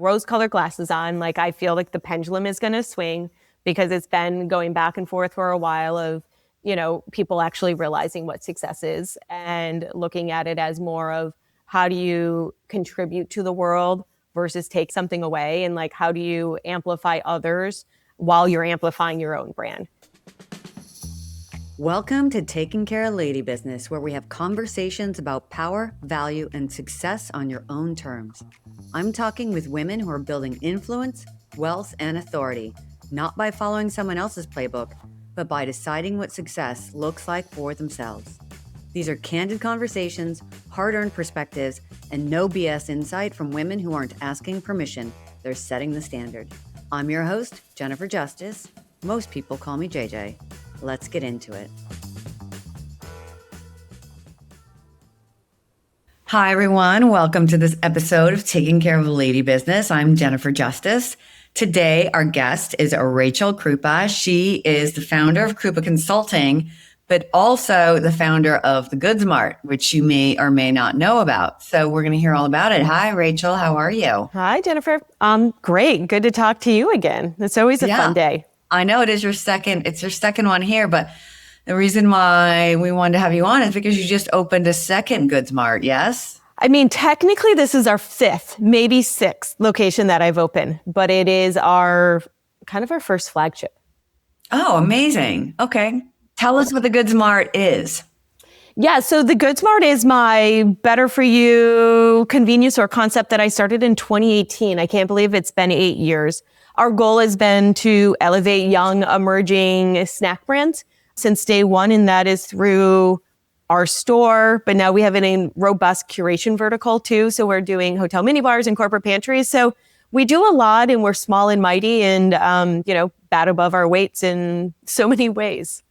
rose-colored glasses on. Like, I feel like the pendulum is going to swing because it's been going back and forth for a while of, people actually realizing what success is and looking at it as more of how do you contribute to the world versus take something away, and like, how do you amplify others while you're amplifying your own brand. Welcome to Taking Care of Lady Business, where we have conversations about power, value, and success on your own terms. I'm talking with women who are building influence, wealth, and authority, not by following someone else's playbook, but by deciding what success looks like for themselves. These are candid conversations, hard-earned perspectives, and no BS insight from women who aren't asking permission. They're setting the standard. I'm your host, Jennifer Justice. Most people call me JJ. Let's get into it. Hi, everyone. Welcome to this episode of Taking Care of Lady Business. I'm Jennifer Justice. Today, our guest is Rachel Krupa. She is the founder of Krupa Consulting, but also the founder of the Goods Mart, which you may or may not know about. So we're going to hear all about it. Hi, Rachel. How are you? Hi, Jennifer. Great. Good to talk to you again. It's always a fun day. I know it's your second one here, but the reason why we wanted to have you on is because you just opened a second Goods Mart, yes? I mean, technically this is our fifth, maybe sixth location that I've opened, but it is our first flagship. Oh, amazing. Okay. Tell us what the Goods Mart is. Yeah, so the Goods Mart is my better for you convenience store concept that I started in 2018. I can't believe it's been 8 years. Our goal has been to elevate young, emerging snack brands since day one, and that is through our store. But now we have a robust curation vertical too. So we're doing hotel mini bars and corporate pantries. So we do a lot, and we're small and mighty, and bat above our weights in so many ways.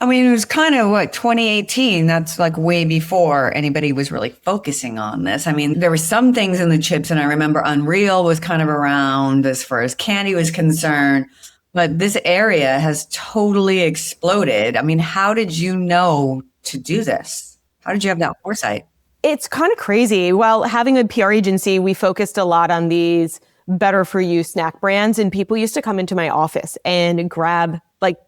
I mean, it was 2018. That's like way before anybody was really focusing on this. I mean, there were some things in the chips, and I remember Unreal was kind of around as far as candy was concerned, but this area has totally exploded. I mean, how did you know to do this? How did you have that foresight? It's kind of crazy. Well, having a PR agency, we focused a lot on these better for you snack brands, and people used to come into my office and grab,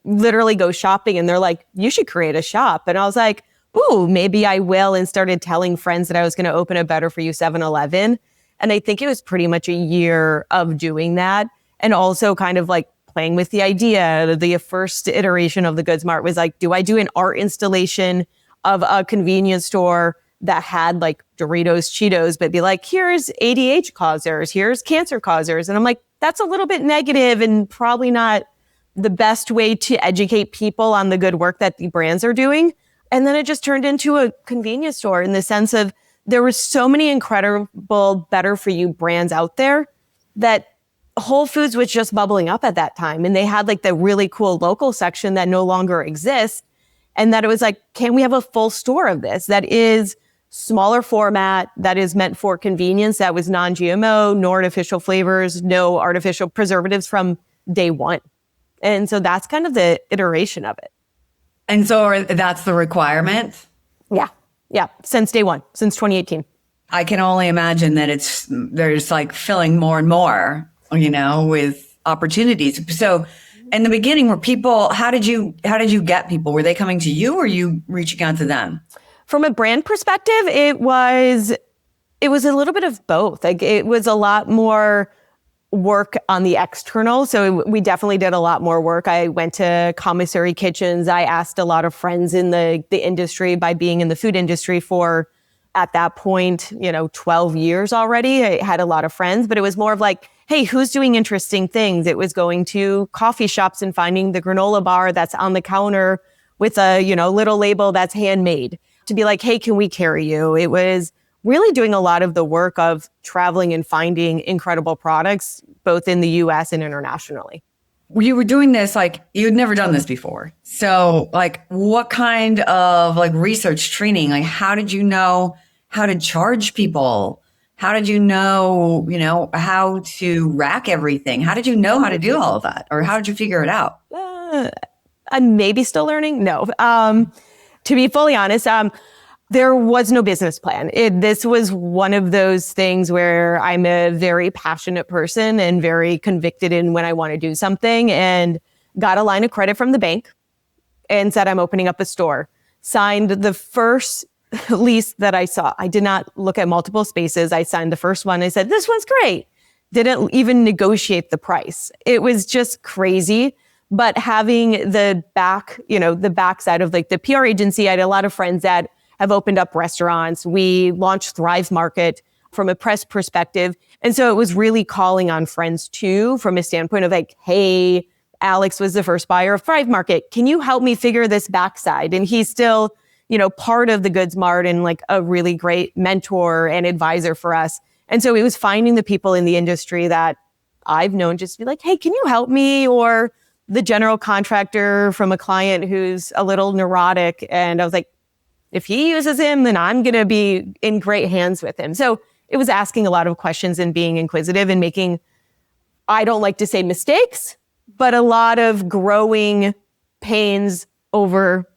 literally go shopping, and they're like, you should create a shop. And I was like, ooh, maybe I will, and started telling friends that I was going to open a better for you 7-Eleven. And I think it was pretty much a year of doing that, and also kind of playing with the idea. The first iteration of the Goods Mart was do I do an art installation of a convenience store that had Doritos, Cheetos, but be here's ADH causers, here's cancer causers. And I'm like, that's a little bit negative and probably not the best way to educate people on the good work that the brands are doing. And then it just turned into a convenience store in the sense of there were so many incredible better for you brands out there that Whole Foods was just bubbling up at that time. And they had the really cool local section that no longer exists. And that it was can we have a full store of this that is smaller format, that is meant for convenience, that was non-GMO, no artificial flavors, no artificial preservatives from day one. And so that's kind of the iteration of it. And so that's the requirement? Yeah. Since day one, since 2018. I can only imagine that there's filling more and more, with opportunities. So in the beginning, how did you get people? Were they coming to you, or were you reaching out to them? From a brand perspective, it was a little bit of both. It was a lot more work on the external. So we definitely did a lot more work. I went to commissary kitchens. I asked a lot of friends in the industry, by being in the food industry for, at that point, 12 years already. I had a lot of friends, but it was more of hey, who's doing interesting things? It was going to coffee shops and finding the granola bar that's on the counter with a, little label that's handmade, to be hey, can we carry you? It was really doing a lot of the work of traveling and finding incredible products, both in the US and internationally. You were doing this, you'd never done this before. So what kind of research training, how did you know how to charge people? How did you know, how to rack everything? How did you know how to do all of that? Or how did you figure it out? I'm maybe still learning. No. To be fully honest, There was no business plan. This was one of those things where I'm a very passionate person and very convicted in when I want to do something, and got a line of credit from the bank and said, I'm opening up a store. Signed the first lease that I saw. I did not look at multiple spaces. I signed the first one. I said, this one's great. Didn't even negotiate the price. It was just crazy. But having the backside of like the PR agency, I had a lot of friends that have opened up restaurants. We launched Thrive Market from a press perspective. And so it was really calling on friends too, from a standpoint of like, hey, Alex was the first buyer of Thrive Market. Can you help me figure this backside? And he's still, part of the Goods Mart and like a really great mentor and advisor for us. And so it was finding the people in the industry that I've known just to be like, hey, can you help me? Or the general contractor from a client who's a little neurotic. And I was like, if he uses him, then I'm going to be in great hands with him. So it was asking a lot of questions and being inquisitive and making, I don't like to say mistakes, but a lot of growing pains over,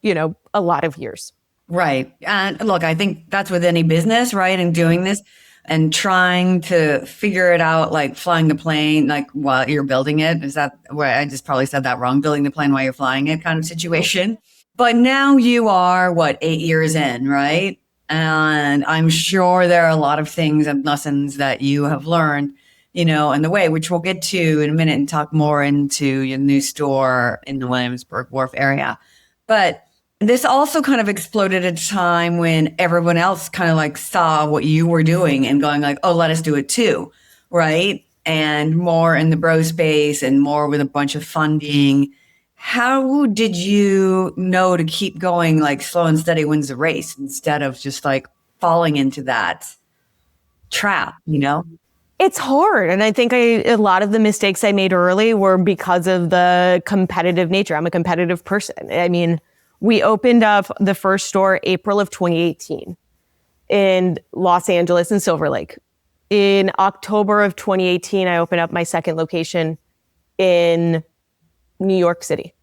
a lot of years. Right. And look, I think that's with any business, right? And doing this and trying to figure it out, like flying the plane, like while you're building it. Is that where I just probably said that wrong? Building the plane while you're flying it kind of situation. But now you are, 8 years in, right? And I'm sure there are a lot of things and lessons that you have learned, in the way, which we'll get to in a minute and talk more into your new store in the Williamsburg Wharf area. But this also kind of exploded at a time when everyone else kind of like saw what you were doing and going like, oh, let us do it too, right? And more in the bro space and more with a bunch of funding. How did you know to keep going, like slow and steady wins the race instead of just like falling into that trap, It's hard. And I think a lot of the mistakes I made early were because of the competitive nature. I'm a competitive person. I mean, we opened up the first store April of 2018 in Los Angeles and Silver Lake. In October of 2018, I opened up my second location in New York City.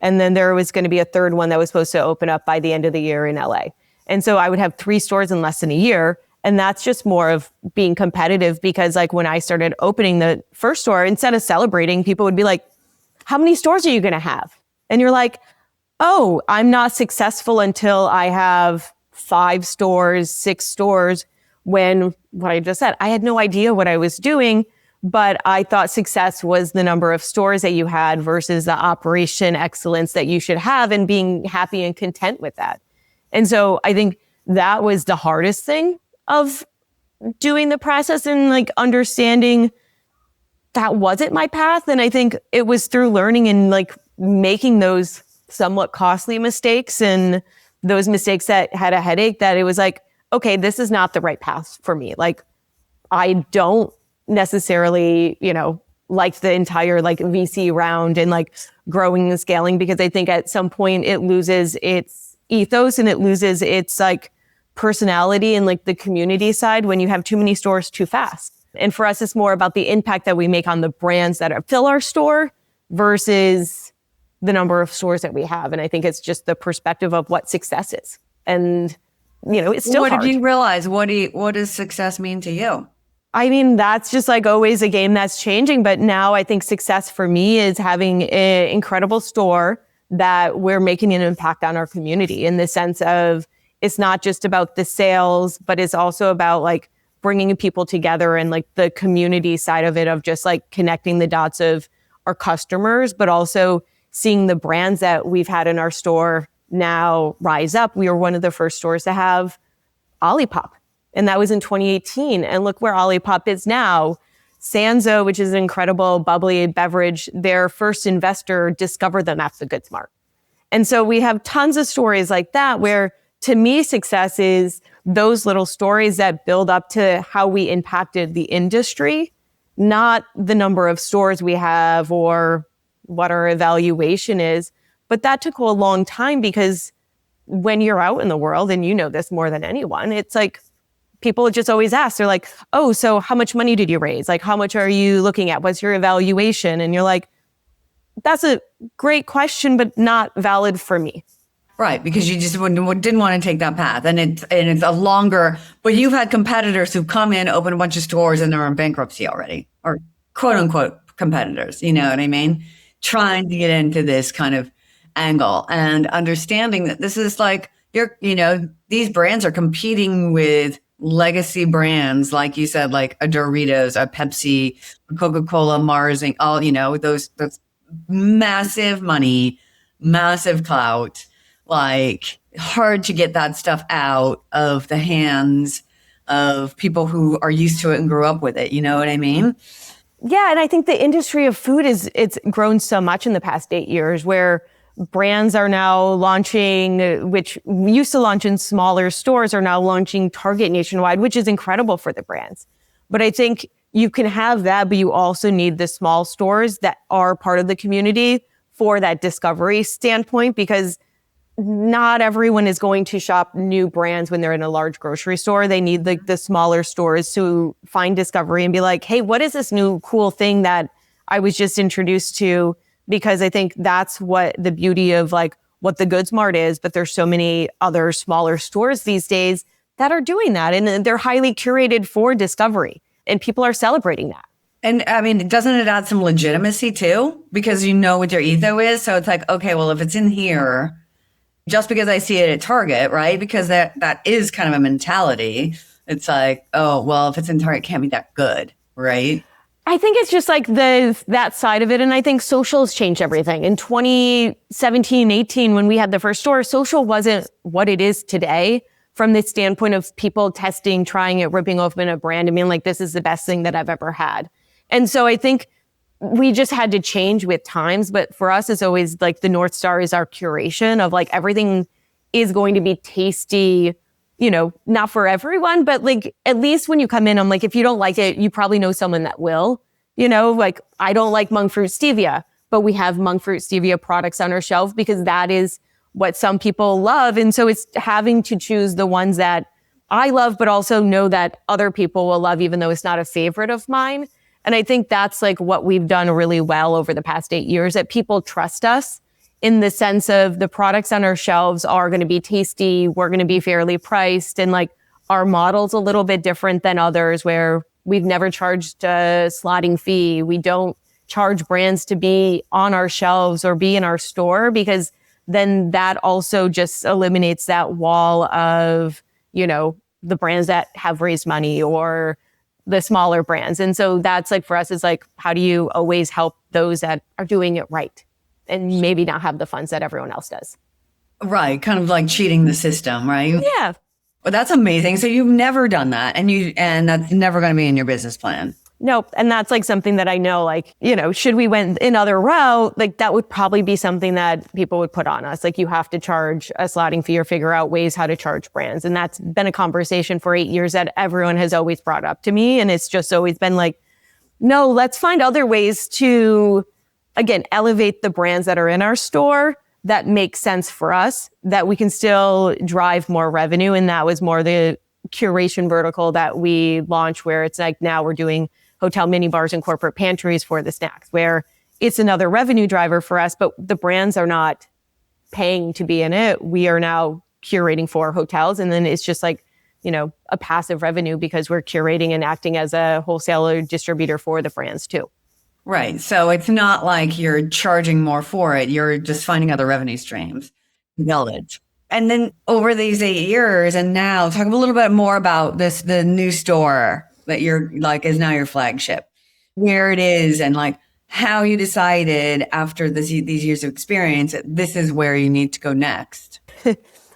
And then there was going to be a third one that was supposed to open up by the end of the year in LA. And so I would have 3 stores in less than a year. And that's just more of being competitive because like when I started opening the first store, instead of celebrating, people would be like, how many stores are you going to have? And you're like, oh, I'm not successful until I have 5 stores, 6 stores, when what I just said, I had no idea what I was doing. But I thought success was the number of stores that you had versus the operation excellence that you should have and being happy and content with that. And so I think that was the hardest thing of doing the process and like understanding that wasn't my path. And I think it was through learning and like making those somewhat costly mistakes and those mistakes that had a headache that it was like, okay, this is not the right path for me. Like I don't necessarily, like the entire like VC round and like growing and scaling, because I think at some point it loses its ethos and it loses its like personality and like the community side when you have too many stores too fast. And for us, it's more about the impact that we make on the brands that fill our store versus the number of stores that we have. And I think it's just the perspective of what success is. And, it's still What hard. did you realize? What does success mean to you? I mean, that's just like always a game that's changing. But now I think success for me is having an incredible store that we're making an impact on our community in the sense of it's not just about the sales, but it's also about like bringing people together and like the community side of it, of just like connecting the dots of our customers, but also seeing the brands that we've had in our store now rise up. We were one of the first stores to have Olipop. And that was in 2018. And look where Olipop is now. Sanzo, which is an incredible bubbly beverage, their first investor discovered them at the Goods Mart. And so we have tons of stories like that where, to me, success is those little stories that build up to how we impacted the industry, not the number of stores we have or what our evaluation is. But that took a long time because when you're out in the world, and you know this more than anyone, it's like, people just always ask, they're like, oh, so how much money did you raise? Like, how much are you looking at? What's your evaluation? And you're like, that's a great question, but not valid for me. Right, because you just didn't want to take that path, and it's a longer. But you've had competitors who come in, open a bunch of stores, and they're in bankruptcy already, or quote unquote competitors. You know what I mean? Trying to get into this kind of angle and understanding that this is like these brands are competing with legacy brands, like you said, like a Doritos, a Pepsi, a Coca-Cola, Mars, and all those massive money, massive clout. Like hard to get that stuff out of the hands of people who are used to it and grew up with it. You know what I mean? Yeah. And I think the industry of food it's grown so much in the past 8 years where brands are now launching, which used to launch in smaller stores, are now launching Target nationwide, which is incredible for the brands. But I think you can have that, but you also need the small stores that are part of the community for that discovery standpoint, because not everyone is going to shop new brands when they're in a large grocery store. They need the smaller stores to find discovery and be like, hey, what is this new cool thing that I was just introduced to? Because I think that's what the beauty of like what the Goods Mart is, but there's so many other smaller stores these days that are doing that, and they're highly curated for discovery, and people are celebrating that. And I mean, doesn't it add some legitimacy too? Because you know what your ethos is. So it's like, okay, well, if it's in here, just because I see it at Target, right? Because that is kind of a mentality. It's like, oh, well, if it's in Target, it can't be that good, right? I think it's just like that side of it. And I think social's changed everything. In 2017, 18, when we had the first store, social wasn't what it is today from the standpoint of people testing, trying it, ripping open a brand and being like, this is the best thing that I've ever had. And so I think we just had to change with times. But for us, it's always like the North Star is our curation of like everything is going to be tasty, not for everyone, but like at least when you come in, I'm like, if you don't like it, you probably know someone that will, like I don't like monk fruit stevia, but we have monk fruit stevia products on our shelf because that is what some people love. And so it's having to choose the ones that I love, but also know that other people will love, even though it's not a favorite of mine. And I think that's like what we've done really well over the past 8 years, that people trust us in the sense of the products on our shelves are going to be tasty. We're going to be fairly priced. And like our model's a little bit different than others where we've never charged a slotting fee. We don't charge brands to be on our shelves or be in our store, because then that also just eliminates that wall of, the brands that have raised money or the smaller brands. And so that's like, for us, is like, how do you always help those that are doing it right and maybe not have the funds that everyone else does? Right. Kind of like cheating the system, right? Yeah. Well, that's amazing. So you've never done that, and that's never going to be in your business plan. Nope. And that's like something that I know, like, should we went another route, like that would probably be something that people would put on us. Like you have to charge a slotting fee or figure out ways how to charge brands. And that's been a conversation for 8 years that everyone has always brought up to me. And it's just always been like, no, let's find other ways to, again, elevate the brands that are in our store that make sense for us, that we can still drive more revenue. And that was more the curation vertical that we launched, where it's like now we're doing hotel mini bars and corporate pantries for the snacks, where it's another revenue driver for us, but the brands are not paying to be in it. We are now curating for hotels. And then it's just like, a passive revenue because we're curating and acting as a wholesaler distributor for the brands too. Right. So it's not like you're charging more for it. You're just finding other revenue streams. Nailed it. And then over these 8 years and now, talk a little bit more about the new store that you're like is now your flagship, where it is, and like how you decided after these years of experience that this is where you need to go next.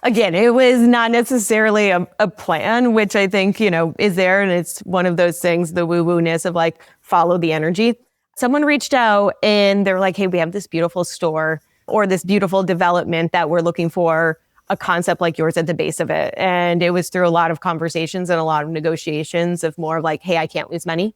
Again, it was not necessarily a plan, which I think, is there. And it's one of those things, the woo-woo-ness of like, follow the energy. Someone reached out and they're like, hey, we have this beautiful store or this beautiful development that we're looking for a concept like yours at the base of it. And it was through a lot of conversations and a lot of negotiations of more of like, hey, I can't lose money,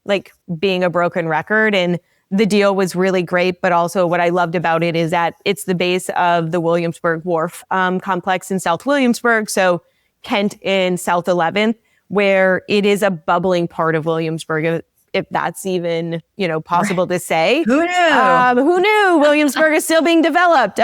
like being a broken record. And the deal was really great. But also what I loved about it is that it's the base of the Williamsburg Wharf complex in South Williamsburg. So Kent in South 11th, where it is a bubbling part of Williamsburg. if that's even, possible to say. Who knew? Who knew Williamsburg is still being developed?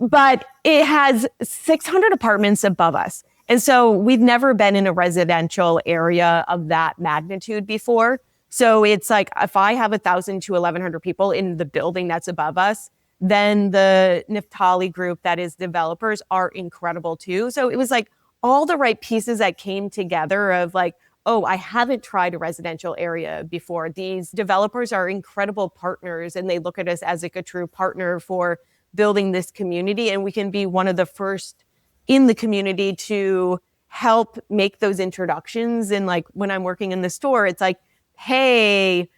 But it has 600 apartments above us. And so we've never been in a residential area of that magnitude before. So it's like, if I have 1,000 to 1,100 people in the building that's above us, then the Niftali group that is developers are incredible too. So it was like all the right pieces that came together of like, oh, I haven't tried a residential area before. These developers are incredible partners and they look at us as like a true partner for building this community. And we can be one of the first in the community to help make those introductions. And like when I'm working in the store, it's like, hey,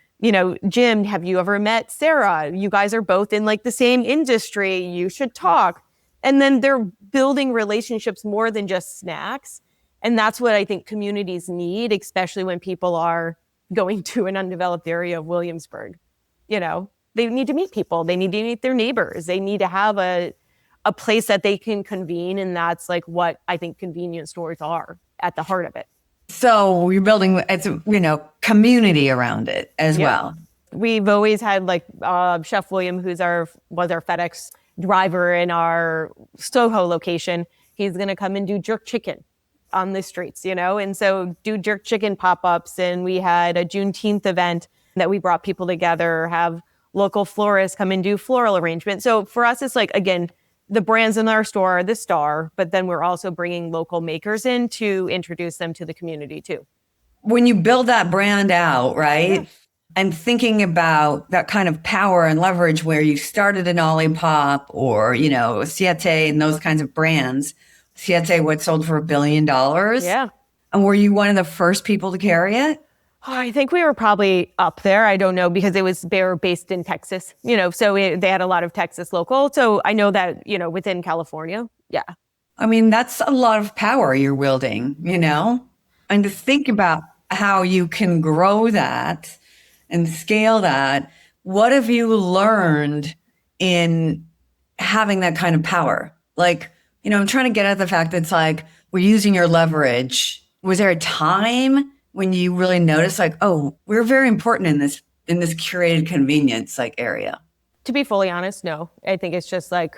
Jim, have you ever met Sarah? You guys are both in like the same industry. You should talk. And then they're building relationships more than just snacks. And that's what I think communities need, especially when people are going to an undeveloped area of Williamsburg. They need to meet people. They need to meet their neighbors. They need to have a place that they can convene. And that's like what I think convenience stores are at the heart of it. So you're building, it's, community around it as well. We've always had like Chef William, was our FedEx driver in our Soho location. He's going to come and do jerk chicken on the streets, and so do jerk chicken pop-ups. And we had a Juneteenth event that we brought people together, have local florists come and do floral arrangement. So for us, it's like, again, the brands in our store are the star, but then we're also bringing local makers in to introduce them to the community too. When you build that brand out, right? Yeah. And thinking about that kind of power and leverage where you started an Olipop or, Siete and those kinds of brands. Siete, what sold for $1 billion? Yeah. And were you one of the first people to carry it? I think we were probably up there. I don't know, because they were based in Texas, so they had a lot of Texas local. So I know that, within California. Yeah. I mean, that's a lot of power you're wielding, and to think about how you can grow that and scale that. What have you learned in having that kind of power? Like, I'm trying to get at the fact that it's like, we're using your leverage. Was there a time when you really notice like, oh, we're very important in this curated convenience like area? To be fully honest, no. I think it's just like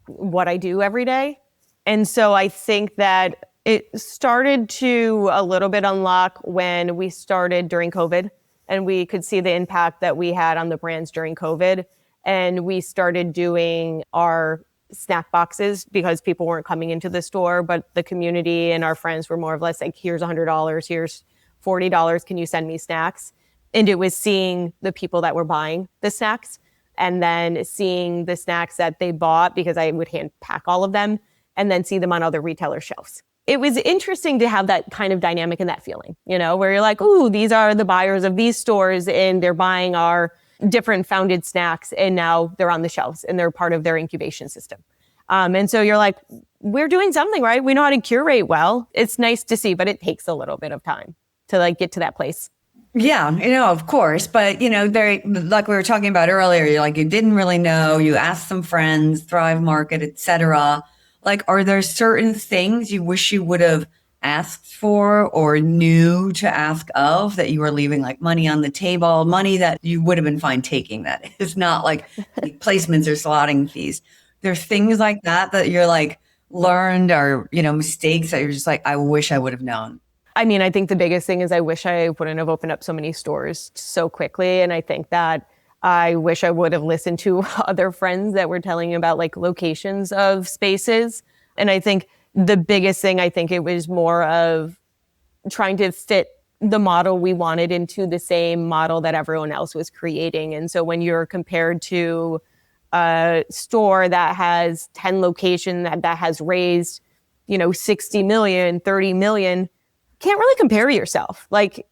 what I do every day. And so I think that it started to a little bit unlock when we started during COVID, and we could see the impact that we had on the brands during COVID. And we started doing our snack boxes because people weren't coming into the store, but the community and our friends were more or less like, here's $100, here's $40, can you send me snacks? And it was seeing the people that were buying the snacks and then seeing the snacks that they bought, because I would hand pack all of them, and then see them on other retailer shelves. It was interesting to have that kind of dynamic and that feeling, where you're like, ooh, these are the buyers of these stores and they're buying our different founded snacks, and now they're on the shelves and they're part of their incubation system. And so you're like, we're doing something right. We know how to curate well. It's nice to see, but it takes a little bit of time to like get to that place. Yeah, of course. But, like we were talking about earlier, you're like, you didn't really know, you asked some friends, Thrive Market, etc. Like, are there certain things you wish you would have asked for or knew to ask of that you were leaving like money on the table, money that you would have been fine taking? That is not like placements or slotting fees. There's things like that you're like learned or, mistakes that you're just like, I wish I would have known. I mean, I think the biggest thing is I wish I wouldn't have opened up so many stores so quickly. And I think that I wish I would have listened to other friends that were telling about like locations of spaces. And I think the biggest thing, it was more of trying to fit the model we wanted into the same model that everyone else was creating. And so when you're compared to a store that has 10 locations that has raised, 60 million, 30 million, can't really compare yourself. Like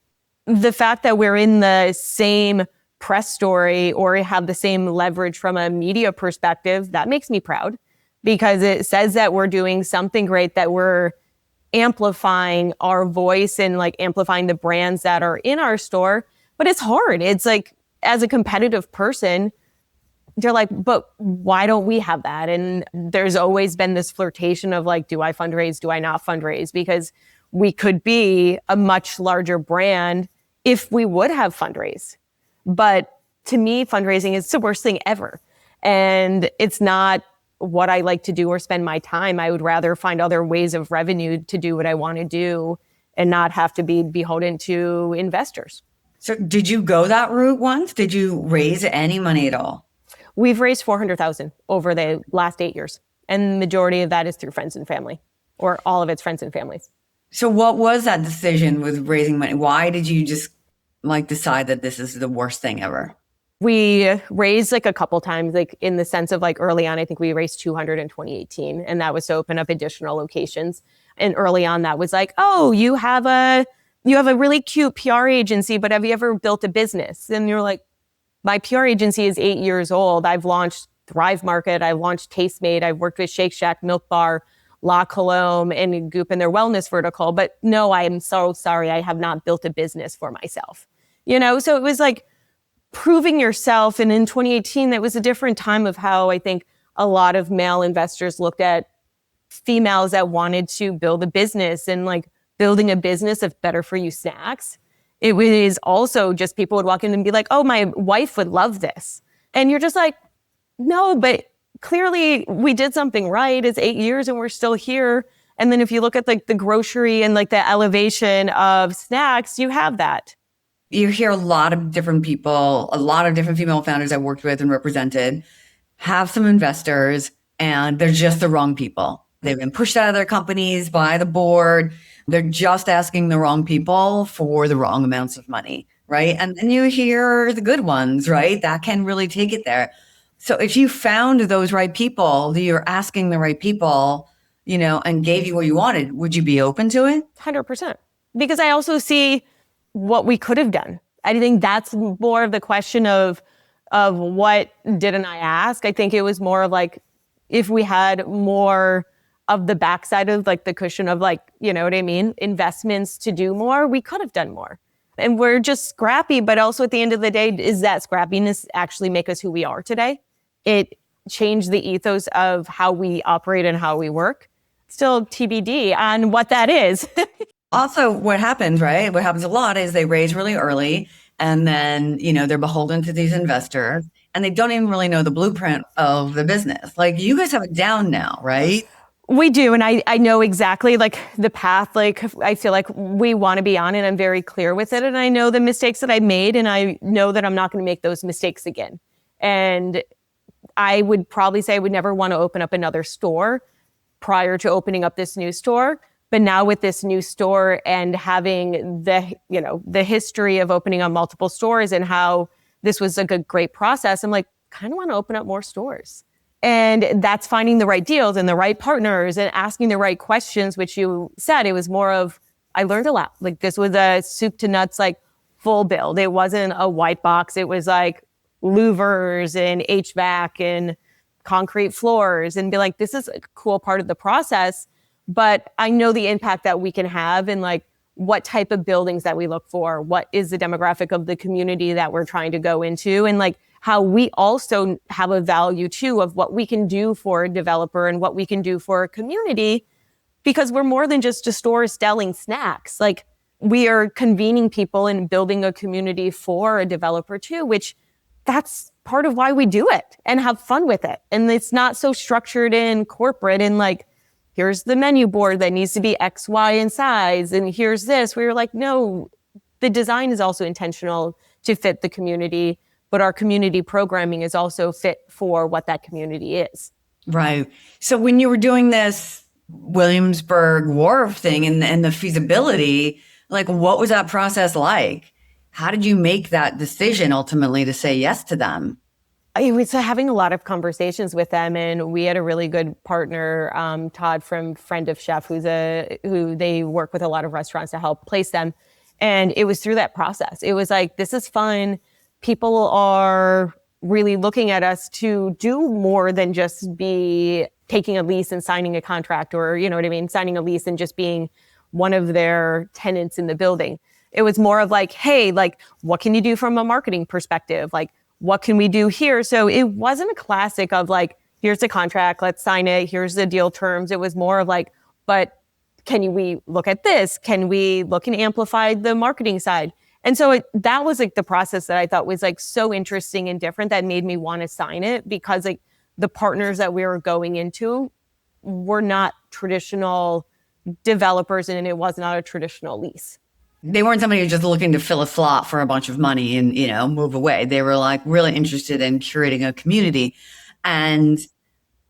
the fact that we're in the same press story or have the same leverage from a media perspective, that makes me proud, because it says that we're doing something great, that we're amplifying our voice and like amplifying the brands that are in our store. But it's hard. It's like, as a competitive person, they're like, but why don't we have that? And there's always been this flirtation of like, do I fundraise? Do I not fundraise? Because we could be a much larger brand if we would have fundraised. But to me, fundraising is the worst thing ever. And it's not what I like to do or spend my time. I would rather find other ways of revenue to do what I want to do and not have to be beholden to investors. So did you go that route once? Did you raise any money at all? We've raised $400,000 over the last 8 years. And the majority of that is through friends and family, or all of its friends and families. So what was that decision with raising money? Why did you just decide that this is the worst thing ever? We raised a couple times, in the sense of early on, I think we raised 200 in 2018, and that was to open up additional locations. And early on, that was oh, you have a really cute PR agency, but have you ever built a business? And you're like, my PR agency is 8 years old. I've launched Thrive Market. I've launched Tastemade. I've worked with Shake Shack, Milk Bar, La Colombe, and Goop in their wellness vertical. But no, I am so sorry. I have not built a business for myself. So it was proving yourself. And in 2018, that was a different time of how I think a lot of male investors looked at females that wanted to build a business, and building a business of better for you snacks. It was also just people would walk in and be like, oh, my wife would love this. And you're just no, but clearly we did something right. It's 8 years and we're still here. And then if you look at the grocery and the elevation of snacks, you have that. You hear a lot of different people, a lot of different female founders I've worked with and represented have some investors, and they're just the wrong people. They've been pushed out of their companies by the board. They're just asking the wrong people for the wrong amounts of money, right? And then you hear the good ones, right? That can really take it there. So if you found those right people, that you're asking the right people, and gave you what you wanted, would you be open to it? 100%. Because I also see what we could have done. I think that's more of the question of what didn't I ask? I think it was more of if we had more of the backside of the cushion of you know what I mean? Investments to do more, we could have done more. And we're just scrappy, but also at the end of the day, is that scrappiness actually make us who we are today? It changed the ethos of how we operate and how we work. Still TBD on what that is. Also, what happens, right? What happens a lot is they raise really early, and then, they're beholden to these investors, and they don't even really know the blueprint of the business. You guys have it down now, right? We do. And I know exactly the path, I feel we want to be on, and I'm very clear with it. And I know the mistakes that I made, and I know that I'm not going to make those mistakes again. And I would probably say I would never want to open up another store prior to opening up this new store. But now with this new store and having the history of opening up multiple stores and how this was a great process, I'm kind of want to open up more stores. And that's finding the right deals and the right partners and asking the right questions, which you said, it was more of, I learned a lot. This was a soup to nuts, full build. It wasn't a white box. It was louvers and HVAC and concrete floors, and be this is a cool part of the process. But I know the impact that we can have, and what type of buildings that we look for, what is the demographic of the community that we're trying to go into, and how we also have a value too of what we can do for a developer and what we can do for a community, because we're more than just a store selling snacks. We are convening people and building a community for a developer too, which that's part of why we do it and have fun with it. And it's not so structured and corporate and here's the menu board that needs to be X, Y, in size. And here's this. We were no, the design is also intentional to fit the community, but our community programming is also fit for what that community is. Right. So when you were doing this Williamsburg Wharf thing and the feasibility, what was that process like? How did you make that decision ultimately to say yes to them? I was having a lot of conversations with them, and we had a really good partner, Todd from Friend of Chef, who they work with a lot of restaurants to help place them. And it was through that process. It was this is fun. People are really looking at us to do more than just be taking a lease and signing a contract, or, you know what I mean, signing a lease and just being one of their tenants in the building. It was more of hey, what can you do from a marketing perspective? What can we do here? So it wasn't a classic of here's the contract, let's sign it, here's the deal terms. It was more of but can we look at this? Can we look and amplify the marketing side? And so that was like the process that I thought was like so interesting and different that made me want to sign it, because like the partners that we were going into were not traditional developers, and it was not a traditional lease. They weren't somebody who's just looking to fill a slot for a bunch of money and, move away. They were like really interested in curating a community. And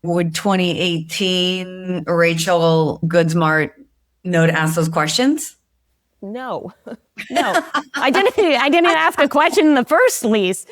would 2018 Rachel Goods Mart know to ask those questions? No, no, I didn't ask a question in the first lease,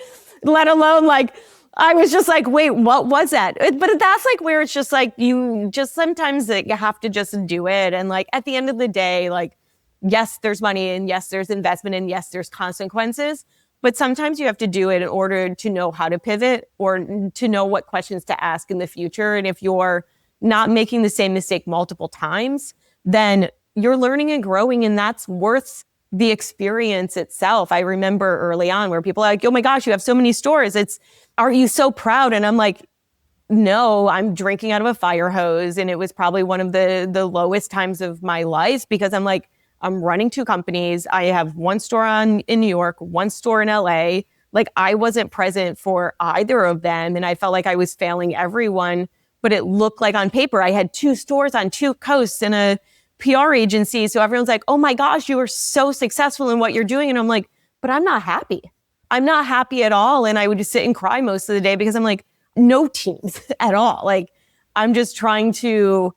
let alone like, I was just like, wait, what was that? But that's like where it's just like, you just sometimes like, you have to just do it. And like, at the end of the day, like, yes, there's money, and yes, there's investment, and yes, there's consequences. But sometimes you have to do it in order to know how to pivot or to know what questions to ask in the future. And if you're not making the same mistake multiple times, then you're learning and growing, and that's worth the experience itself. I remember early on where people are like, oh my gosh, you have so many stores. Are you so proud? And I'm like, no, I'm drinking out of a fire hose. And it was probably one of the lowest times of my life, because I'm like, I'm running 2 companies. I have one store in New York, one store in LA. Like, I wasn't present for either of them. And I felt like I was failing everyone, but it looked like on paper, I had 2 stores on 2 coasts and a PR agency. So everyone's like, oh my gosh, you are so successful in what you're doing. And I'm like, but I'm not happy. I'm not happy at all. And I would just sit and cry most of the day, because I'm like, no teams at all. Like, I'm just trying to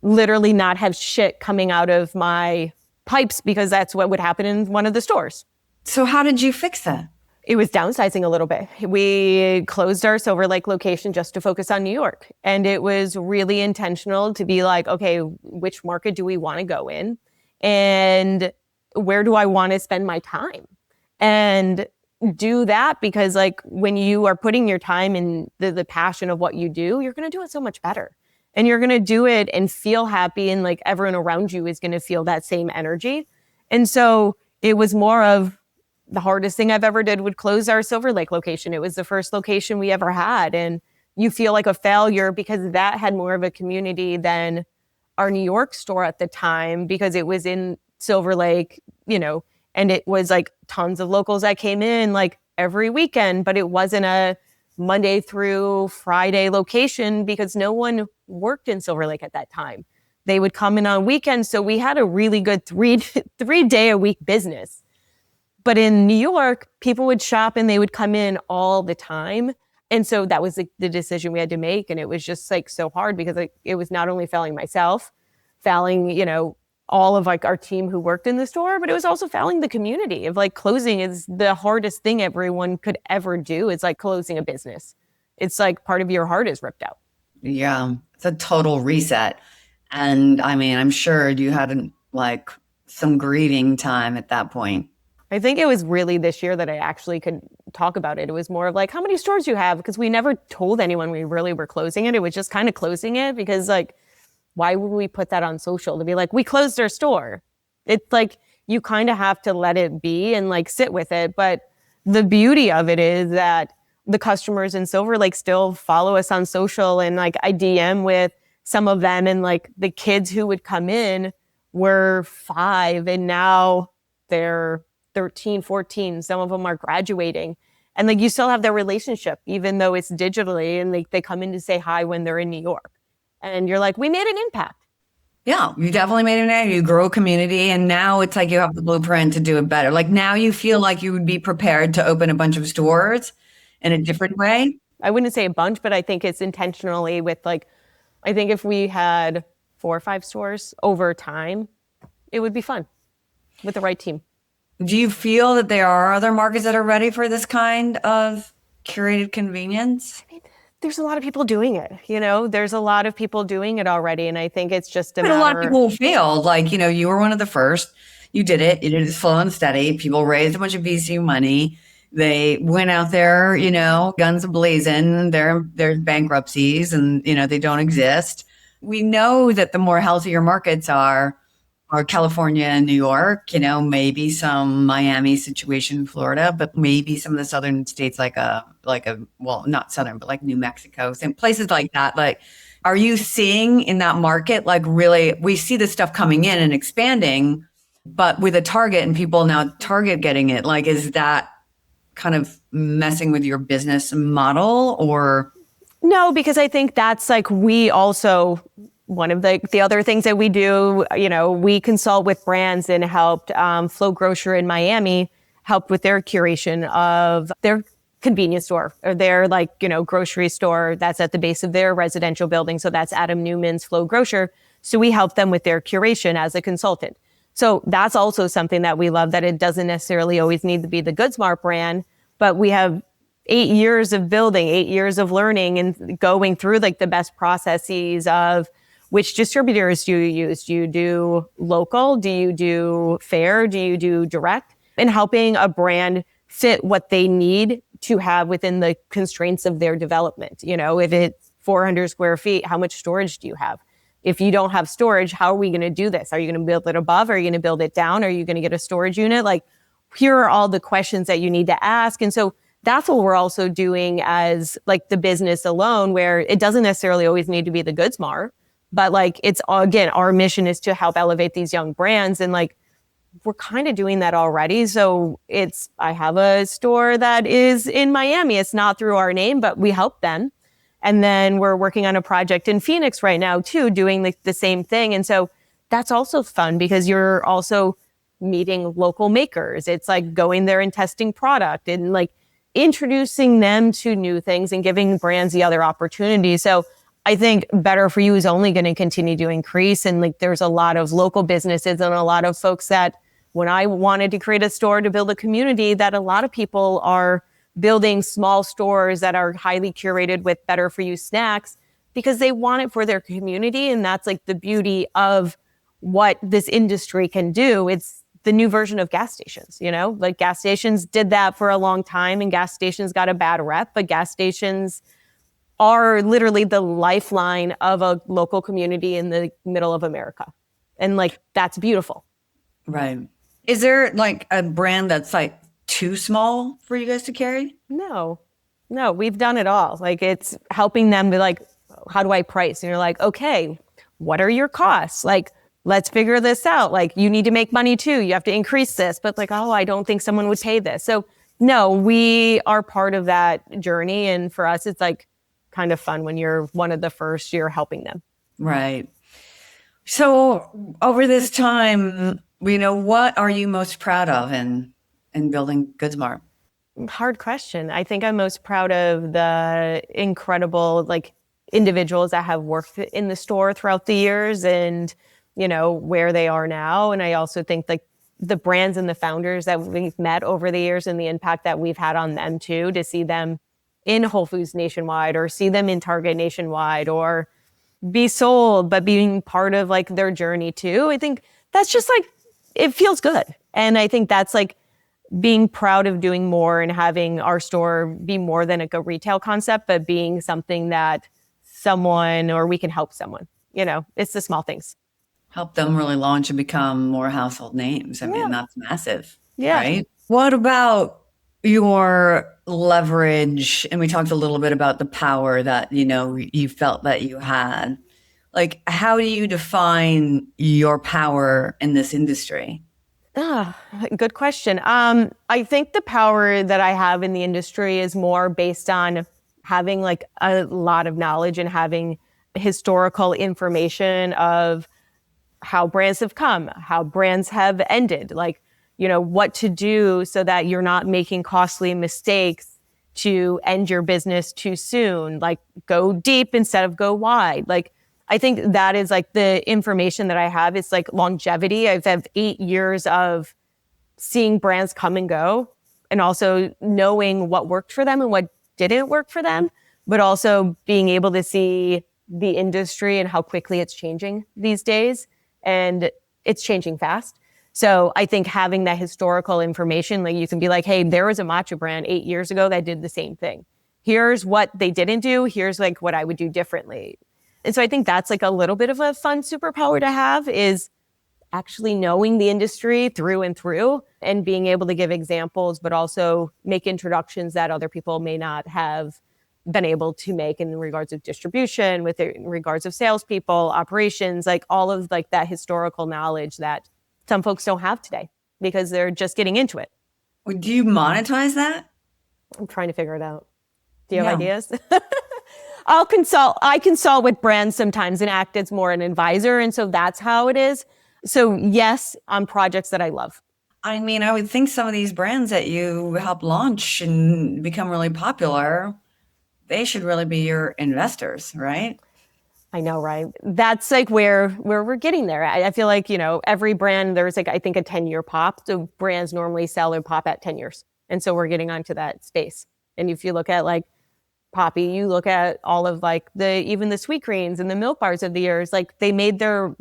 literally not have shit coming out of my pipes, because that's what would happen in one of the stores. So how did you fix that? It was downsizing a little bit. We closed our Silver Lake location just to focus on New York. And it was really intentional to be like, okay, which market do we want to go in? And where do I want to spend my time? And do that, because like when you are putting your time in the passion of what you do, you're going to do it so much better. And you're going to do it and feel happy, and like everyone around you is going to feel that same energy. And so it was more of the hardest thing I've ever did would close our Silver Lake location. It was the first location we ever had. And you feel like a failure because that had more of a community than our New York store at the time, because it was in Silver Lake, and it was like tons of locals that came in like every weekend, but it wasn't a Monday through Friday location, because no one worked in Silver Lake at that time. They would come in on weekends. So we had a really good three day a week business. But in New York, people would shop and they would come in all the time. And so that was the decision we had to make. And it was just like so hard, because it was not only failing myself, failing, all of like our team who worked in the store, but it was also failing the community. Of like, closing is the hardest thing everyone could ever do. It's like closing a business. It's like part of your heart is ripped out. Yeah, it's a total reset. And I mean, I'm sure you had like some grieving time at that point. I think it was really this year that I actually could talk about it. It was more of like, how many stores you have? Because we never told anyone we really were closing it. It was just kind of closing it, because like, why would we put that on social to be like, we closed our store? It's like, you kind of have to let it be and like sit with it. But the beauty of it is that the customers in Silver Lake still follow us on social, and like I DM with some of them, and like the kids who would come in were 5 and now they're 13, 14. Some of them are graduating, and like you still have their relationship, even though it's digitally, and they come in to say hi when they're in New York. And you're like, we made an impact. Yeah, you definitely made an impact. You grow a community, and now it's like you have the blueprint to do it better. Like now you feel like you would be prepared to open a bunch of stores in a different way. I wouldn't say a bunch, but I think it's intentionally with like, I think if we had 4 or 5 stores over time, it would be fun with the right team. Do you feel that there are other markets that are ready for this kind of curated convenience? I mean, there's a lot of people doing it. There's a lot of people doing it already. And I think it's just a lot of people failed. Like, you were one of the first. You did it. You did it slow and steady. People raised a bunch of VC money. They went out there, guns a-blazing. There's bankruptcies and, they don't exist. We know that the more healthier markets are California and New York, maybe some Miami situation in Florida, but maybe some of the southern states well, not southern, but like New Mexico and places like that. Like, are you seeing in that market, like really, we see this stuff coming in and expanding, But with a Target and people now Target getting it, like, is that kind of messing with your business model or? No, because I think that's like, we also, one of the other things that we do, we consult with brands and helped Flow Grocer in Miami helped with their curation of their convenience store or their grocery store that's at the base of their residential building. So that's Adam Newman's Flow Grocer. So we help them with their curation as a consultant. So that's also something that we love, that it doesn't necessarily always need to be the Goods Mart brand, but we have 8 years of building, 8 years of learning and going through like the best processes of which distributors do you use? Do you do local? Do you do fair? Do you do direct? And helping a brand fit what they need to have within the constraints of their development. If it's 400 square feet, how much storage do you have? If you don't have storage, how are we going to do this? Are you going to build it above? Are you going to build it down? Are you going to get a storage unit? Like, here are all the questions that you need to ask. And so that's what we're also doing as like the business alone, where it doesn't necessarily always need to be the Goods Mart, but like, it's, again, our mission is to help elevate these young brands. And like, we're kind of doing that already. So I have a store that is in Miami. It's not through our name, but we help them. And then we're working on a project in Phoenix right now too, doing the same thing. And so that's also fun because you're also meeting local makers. It's like going there and testing product and like introducing them to new things and giving brands the other opportunities. So I think Better For You is only going to continue to increase. And like, there's a lot of local businesses and a lot of folks that when I wanted to create a store to build a community, that a lot of people are building small stores that are highly curated with Better For You snacks because they want it for their community. And that's like the beauty of what this industry can do. It's the new version of gas stations, like gas stations did that for a long time and gas stations got a bad rep, but gas stations are literally the lifeline of a local community in the middle of America. And like, that's beautiful. Right. Is there like a brand that's like too small for you guys to carry? No, we've done it all. Like, it's helping them be like, how do I price? And you're like, okay, what are your costs? Like, let's figure this out. Like, you need to make money too. You have to increase this, but like, oh, I don't think someone would pay this. So no, we are part of that journey. And for us, it's like kind of fun when you're one of the first, you're helping them. Right. So over this time, what are you most proud of in building Goods Mart? Hard question. I think I'm most proud of the incredible individuals that have worked in the store throughout the years and, where they are now. And I also think the brands and the founders that we've met over the years and the impact that we've had on them too, to see them in Whole Foods nationwide or see them in Target nationwide or be sold, but being part of their journey too. I think that's just it feels good. And I think that's being proud of doing more and having our store be more than a retail concept, but being something that someone or we can help someone. It's the small things. Help them really launch and become more household names. I mean, that's massive. Yeah. Right? What about your leverage? And we talked a little bit about the power that, you felt that you had. How do you define your power in this industry? Good question. I think the power that I have in the industry is more based on having a lot of knowledge and having historical information of how brands have come, how brands have ended, what to do so that you're not making costly mistakes to end your business too soon, go deep instead of go wide. I think that is the information that I have. It's longevity. I've had 8 years of seeing brands come and go and also knowing what worked for them and what didn't work for them, but also being able to see the industry and how quickly it's changing these days. And it's changing fast. So I think having that historical information, you can be hey, there was a matcha brand 8 years ago that did the same thing. Here's what they didn't do. Here's what I would do differently. And so I think that's a little bit of a fun superpower to have, is actually knowing the industry through and through and being able to give examples, but also make introductions that other people may not have been able to make in regards of distribution, in regards of salespeople, operations, all of that historical knowledge that some folks don't have today because they're just getting into it. Do you monetize that? I'm trying to figure it out. Do you have Yeah. ideas? I consult with brands sometimes and act as more an advisor. And so that's how it is. So yes, on projects that I love. I mean, I would think some of these brands that you help launch and become really popular, they should really be your investors, right? I know, right? That's like where we're getting there. I feel like, every brand, there's like, I think a 10-year pop. So brands normally sell their pop at 10 years. And so we're getting onto that space. And if you look at like Poppy, you look at all of like even the sweet greens and the milk bars of the years, like they made their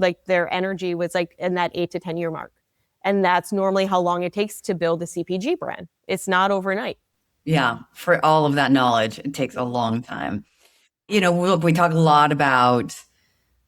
energy was like in that 8 to 10 year mark. And that's normally how long it takes to build a CPG brand. It's not overnight. Yeah. For all of that knowledge, it takes a long time. We talk a lot about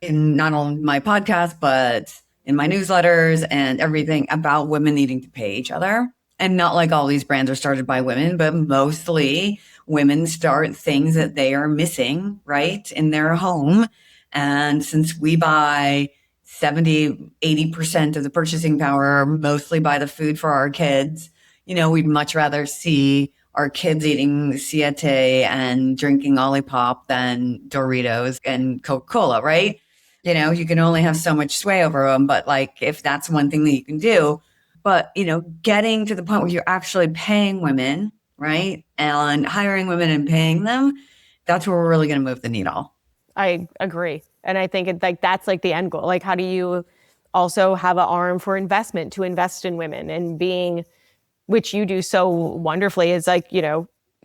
in not only my podcast, but in my newsletters and everything about women needing to pay each other. And not like all these brands are started by women, but mostly women start things that they are missing, right, in their home. And since we buy 70, 80% of the purchasing power, mostly buy the food for our kids, we'd much rather see our kids eating Siete and drinking Olipop than Doritos and Coca-Cola, right? You can only have so much sway over them, but like if that's one thing that you can do, but getting to the point where you're actually paying women, right? And hiring women and paying them, that's where we're really going to move the needle. I agree. And I think that's like the end goal. Like, how do you also have an arm for investment to invest in women and being, which you do so wonderfully, is like,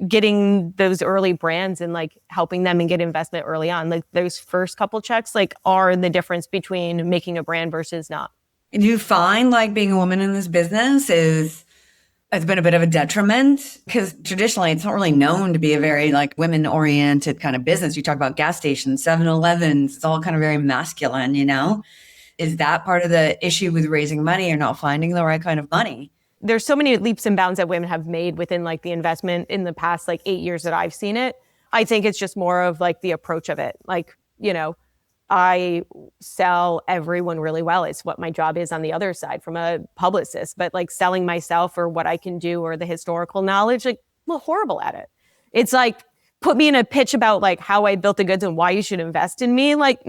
getting those early brands and like helping them and get investment early on. Like those first couple checks, like are the difference between making a brand versus not. Do you find like being a woman in this business has been a bit of a detriment? Because traditionally it's not really known to be a very like women oriented kind of business. You talk about gas stations, 7-Elevens, it's all kind of very masculine, Is that part of the issue with raising money or not finding the right kind of money? There's so many leaps and bounds that women have made within like the investment in the past like 8 years that I've seen it. I think it's just more of like the approach of it. Like, I sell everyone really well. It's what my job is on the other side from a publicist, but like selling myself or what I can do or the historical knowledge, like I'm horrible at it. It's like, put me in a pitch about like how I built the goods and why you should invest in me. Like,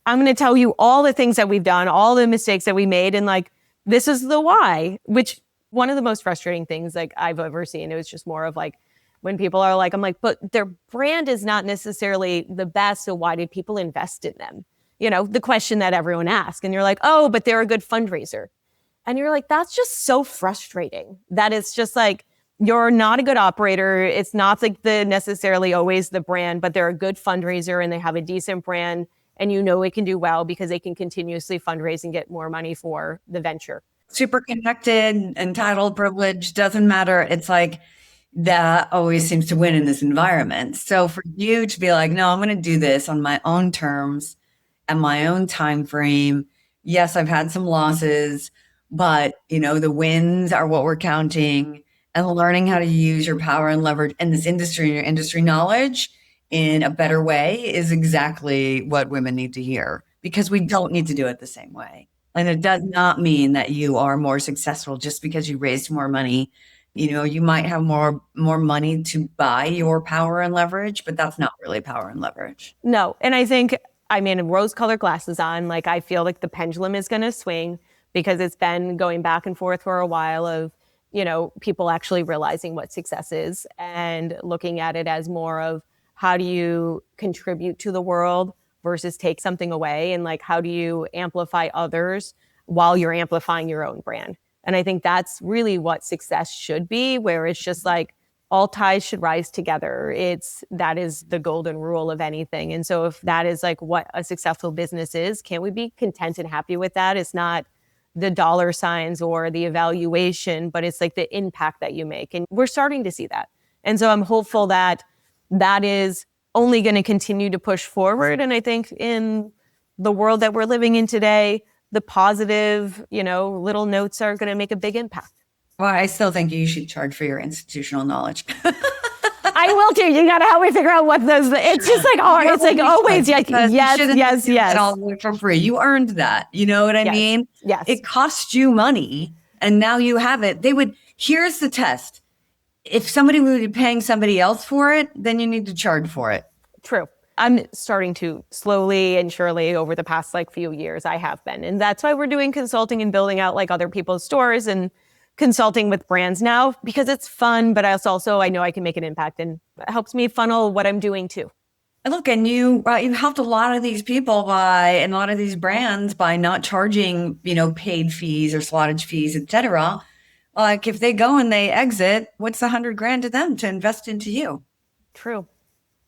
I'm going to tell you all the things that we've done, all the mistakes that we made. And like, this is the why, which one of the most frustrating things like I've ever seen. It was just more of like, when people are like, I'm like, but their brand is not necessarily the best. So why did people invest in them? The question that everyone asks. And you're like, oh, but they're a good fundraiser. And you're like, that's just so frustrating. That it's just like, you're not a good operator. It's not like necessarily always the brand, but they're a good fundraiser and they have a decent brand. And it can do well because they can continuously fundraise and get more money for the venture. Super connected, entitled, privileged, doesn't matter. It's like, that always seems to win in this environment. So for you to be like, no, I'm going to do this on my own terms and my own time frame. Yes, I've had some losses, but the wins are what we're counting, and learning how to use your power and leverage in this industry and your industry knowledge in a better way is exactly what women need to hear, because we don't need to do it the same way. And it does not mean that you are more successful just because you raised more money. You might have more money to buy your power and leverage, but that's not really power and leverage. No. And I think, rose-colored glasses on, like I feel like the pendulum is going to swing because it's been going back and forth for a while of, people actually realizing what success is and looking at it as more of how do you contribute to the world versus take something away, and like how do you amplify others while you're amplifying your own brand. And I think that's really what success should be, where it's just like all ties should rise together. That is the golden rule of anything. And so if that is like what a successful business is, can't we be content and happy with that? It's not the dollar signs or the evaluation, but it's like the impact that you make. And we're starting to see that. And so I'm hopeful that that is only going to continue to push forward. And I think in the world that we're living in today, the positive, little notes are going to make a big impact. Well, I still think you should charge for your institutional knowledge. I will too. You got to help me figure out what those, it's just like hard. It's like always, like, yes. All for free. You earned that. You know what I mean? Yes. It cost you money and now you have it. Here's the test. If somebody would be paying somebody else for it, then you need to charge for it. True. I'm starting to slowly and surely over the past few years, I have been. And that's why we're doing consulting and building out other people's stores and consulting with brands now, because it's fun, but also I know I can make an impact, and it helps me funnel what I'm doing too. And look, and you helped a lot of these people and a lot of these brands by not charging, paid fees or slottage fees, et cetera. Like if they go and they exit, what's $100,000 to them to invest into you? True.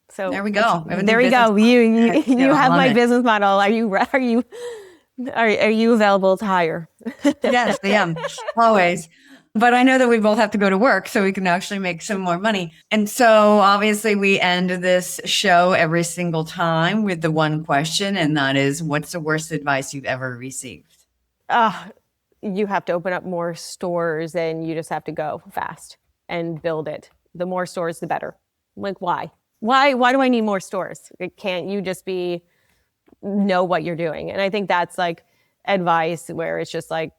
So there we go. There we go. You have my business model. Are you available to hire? Yes, I am. Always. But I know that we both have to go to work so we can actually make some more money. And so obviously we end this show every single time with the one question, and that is, what's the worst advice you've ever received? You have to open up more stores, and you just have to go fast and build it. The more stores, the better. Why? Why do I need more stores? Can't you just know what you're doing? And I think that's advice where it's just I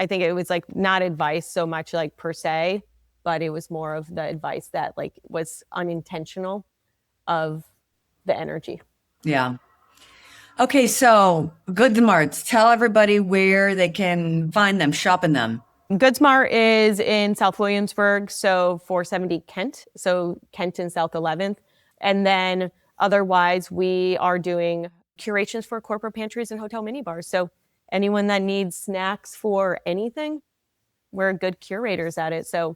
think it was not advice so much per se, but it was more of the advice that was unintentional of the energy. Yeah. Okay. So Goods Marts, tell everybody where they can find them, shop in them. Goods Mart is in South Williamsburg, so 470 Kent, so Kent and South 11th. And then otherwise, we are doing curations for corporate pantries and hotel minibars. So anyone that needs snacks for anything, we're good curators at it. So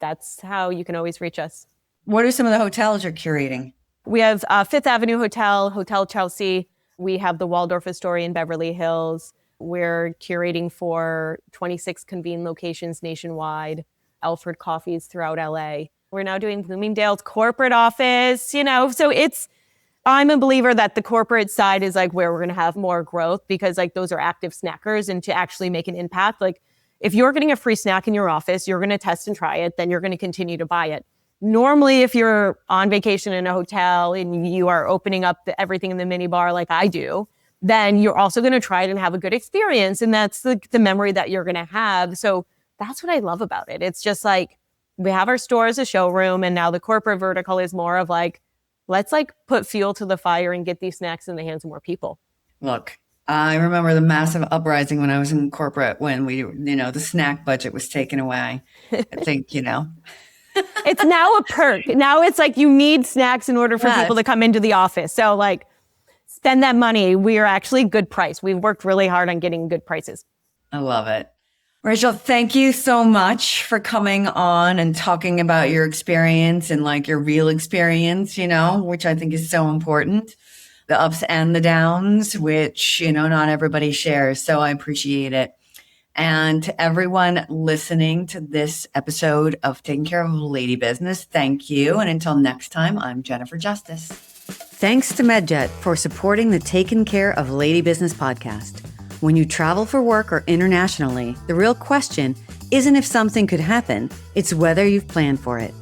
that's how you can always reach us. What are some of the hotels you're curating? We have Fifth Avenue Hotel, Hotel Chelsea. We have the Waldorf Astoria in Beverly Hills. We're curating for 26 convened locations nationwide, Alfred Coffees throughout LA. We're now doing Bloomingdale's corporate office, so I'm a believer that the corporate side is where we're going to have more growth, because those are active snackers, and to actually make an impact, if you're getting a free snack in your office, you're going to test and try it, then you're going to continue to buy it. Normally, if you're on vacation in a hotel and you are opening up everything in the minibar like I do, then you're also going to try it and have a good experience. And that's the memory that you're going to have. So that's what I love about it. It's just we have our store as a showroom, and now the corporate vertical is more of let's put fuel to the fire and get these snacks in the hands of more people. Look, I remember the massive uprising when I was in corporate, when the snack budget was taken away. I think, It's now a perk. Now it's you need snacks in order for people to come into the office. So spend that money. We are actually good price. We've worked really hard on getting good prices. I love it. Rachel, thank you so much for coming on and talking about your experience and your real experience, which I think is so important. The ups and the downs, which, not everybody shares. So I appreciate it. And to everyone listening to this episode of Taking Care of Lady Business, thank you. And until next time, I'm Jennifer Justice. Thanks to MedJet for supporting the Taking Care of Lady Business podcast. When you travel for work or internationally, the real question isn't if something could happen, it's whether you've planned for it.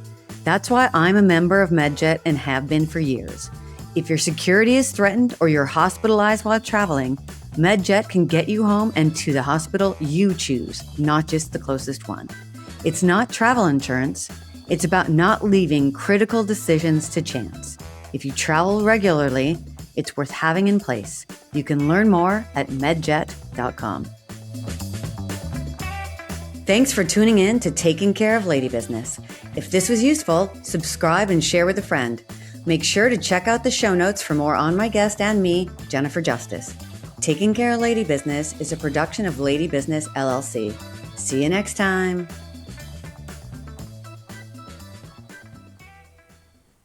That's why I'm a member of MedJet and have been for years. If your security is threatened or you're hospitalized while traveling, MedJet can get you home and to the hospital you choose, not just the closest one. It's not travel insurance. It's about not leaving critical decisions to chance. If you travel regularly, it's worth having in place. You can learn more at medjet.com. Thanks for tuning in to Taking Care of Lady Business. If this was useful, subscribe and share with a friend. Make sure to check out the show notes for more on my guest and me, Jennifer Justice. Taking Care of Lady Business is a production of Lady Business LLC. See you next time.